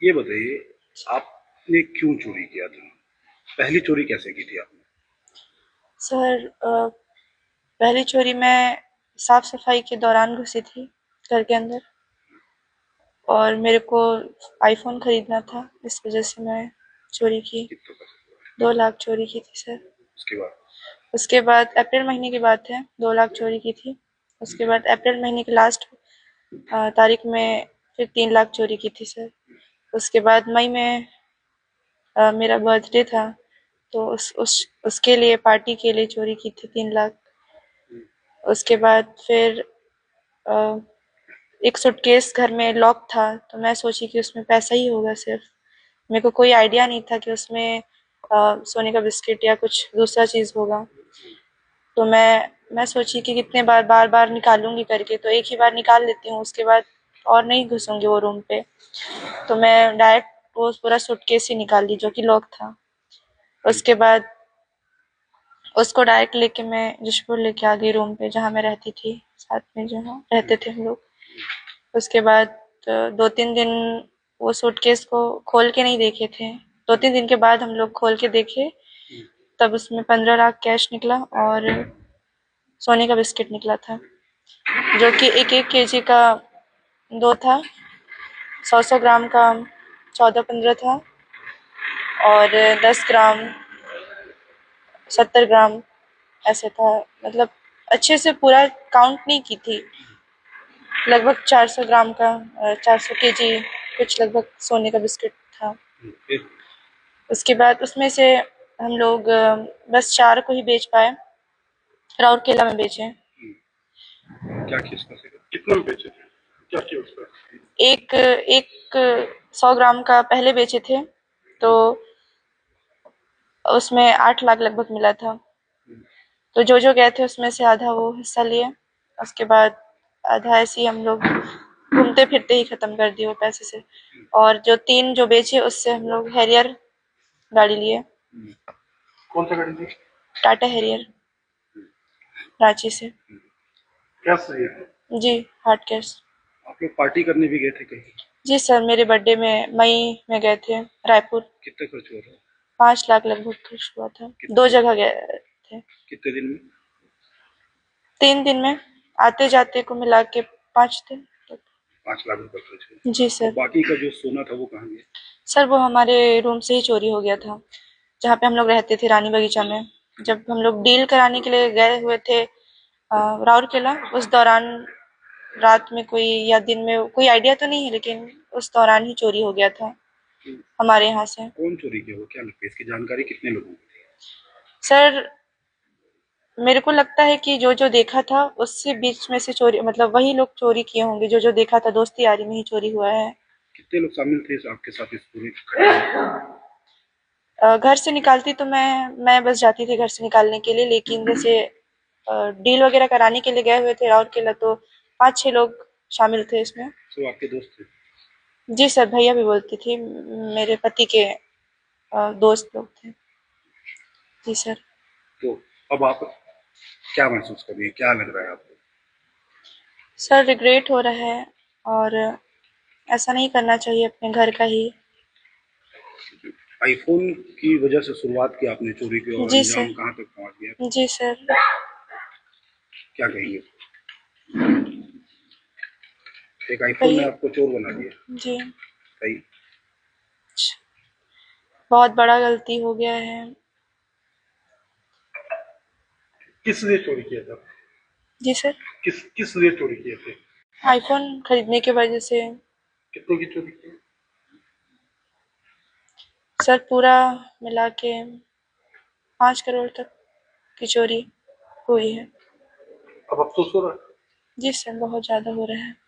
ये बताइए, आपने क्यों चोरी किया था? पहली चोरी कैसे की थी आपने? सर पहली चोरी मैं साफ सफाई के दौरान घुसी थी घर के अंदर, और मेरे को आईफोन खरीदना था, इस वजह से मैं चोरी की। कितने पैसे हुआ? 2 लाख चोरी की थी सर। उसके बाद? उसके बाद अप्रैल महीने की बात है, 2 लाख चोरी की थी। उसके बाद अप्रैल महीने के लास्ट तारीख में फिर 3 लाख चोरी की थी सर। उसके बाद मई में मेरा बर्थडे था, तो उसके लिए पार्टी के लिए चोरी की थी 3 लाख। उसके बाद फिर अ, एक सूटकेस घर में लॉक था, तो मैं सोची कि उसमें पैसा ही होगा सिर्फ। मेरे को कोई आइडिया नहीं था कि उसमें सोने का बिस्किट या कुछ दूसरा चीज़ होगा। तो मैं सोची कि कितने बार बार बार निकालूंगी करके, तो एक ही बार निकाल लेती हूँ, उसके बाद और नहीं घुसूंगी वो रूम पे। तो मैं डायरेक्ट वो पूरा सूटकेस ही निकाल ली जो कि लॉक था। उसके बाद उसको डायरेक्ट लेके मैं जशपुर लेके आ गई रूम पे, जहाँ मैं रहती थी, साथ में जहाँ रहते थे हम लोग। उसके बाद 2-3 दिन वो सूटकेस को खोल के नहीं देखे थे। 2-3 दिन के बाद हम लोग खोल के देखे, तब उसमें 15 लाख कैश निकला और सोने का बिस्किट निकला था, जो कि 1-1 केजी का दो था। 100-100 ग्राम का 14-15 था, और 10 ग्राम, 70 ग्राम ऐसे था। मतलब अच्छे से पूरा काउंट नहीं की थी। लगभग 400 ग्राम का, 400 केजी कुछ लगभग सोने का बिस्किट था। फिर? उसके बाद उसमें से हम लोग बस 4 को ही बेच पाए, राउरकेला में बेचे। क्या किया उसका? कितने में बेचे थे? क्या किया उसका? एक एक 100 ग्राम का पहले बेचे थे, तो उसमें 8 लाख लगभग मिला था। तो जो जो गए थे उसमें से आधा वो हिस्सा लिए। उसके बाद आधा ऐसे ही हम लोग घूमते फिरते ही खत्म कर दिए वो पैसे से। और जो 3 जो बेचे उससे हम लोग हैरियर गाड़ी लिए, कौन सा गाड़ी थी? टाटा हैरियर, रांची से। कैसे ये? जी, हार्ड कैश। आप लोग पार्टी करने भी गए थे कहीं? जी सर, मेरे बर्थडे में मई में गए थे रायपुर। कितना खर्च हुआ था? 5 लाख लगभग खर्च हुआ था। कितने 2 जगह गए थे। कितने दिन में? 3 दिन में, आते जाते को मिला के 5 दिन। 5 लाख रुपए खर्च जी हुए। और सर। बाकी का जो सोना था वो कहाँ गया? सर वो हमारे रूम से ही चोरी हो गया था, जहाँ पे हम लोग रहते थे, रानी बगीचा में। जब हम लोग डील कराने के लिए गए हुए थे राउरकेला, उस दौरान रात में कोई या दिन में कोई आइडिया तो नहीं है, लेकिन उस दौरान ही चोरी हो गया था हमारे यहाँ से। कौन चोरी किया? वो क्या लगता है, इसकी जानकारी कितने लोगों को थी? सर मेरे को लगता है कि जो जो देखा था उससे बीच में से चोरी, मतलब वही लोग चोरी किए होंगे। जो जो देखा था, दोस्ती यारी में ही चोरी हुआ है। कितने लोग शामिल थे आपके साथ इस पूरे घटना में? घर से निकालती तो मैं बस जाती थी घर से निकालने के लिए, लेकिन जैसे डील वगैरह कराने के लिए गए हुए थे राउरकेला, तो 5-6 लोग शामिल थे इसमें। सब आपके दोस्त थे? जी सर, भैया भी बोलती थी, मेरे पति के दोस्त लोग थे। जी सर। तो अब आप क्या महसूस कर रही है, क्या लग रहा है आपको? सर रिग्रेट हो रहा है, और ऐसा नहीं करना चाहिए अपने घर का ही। आईफोन की वजह से शुरुआत की आपने चोरी की और जी अंजाम सर। कहाँ तक पहुंच गया? जी सर। क्या कहेंगे? एक आईफोन ने वही। आपको चोर बना दिया। जी। सही। बहुत बड़ा गलती हो गया है। किस लिए चोरी किया था? जी सर। किस किस लिए चोरी किए थे? आईफोन खरीदने की वजह से। कितने की चोरी की? सर पूरा मिला के 5 करोड़ तक की चोरी हुई है। अब अफसोस हो रहा है? जी सर, बहुत ज़्यादा हो रहा है।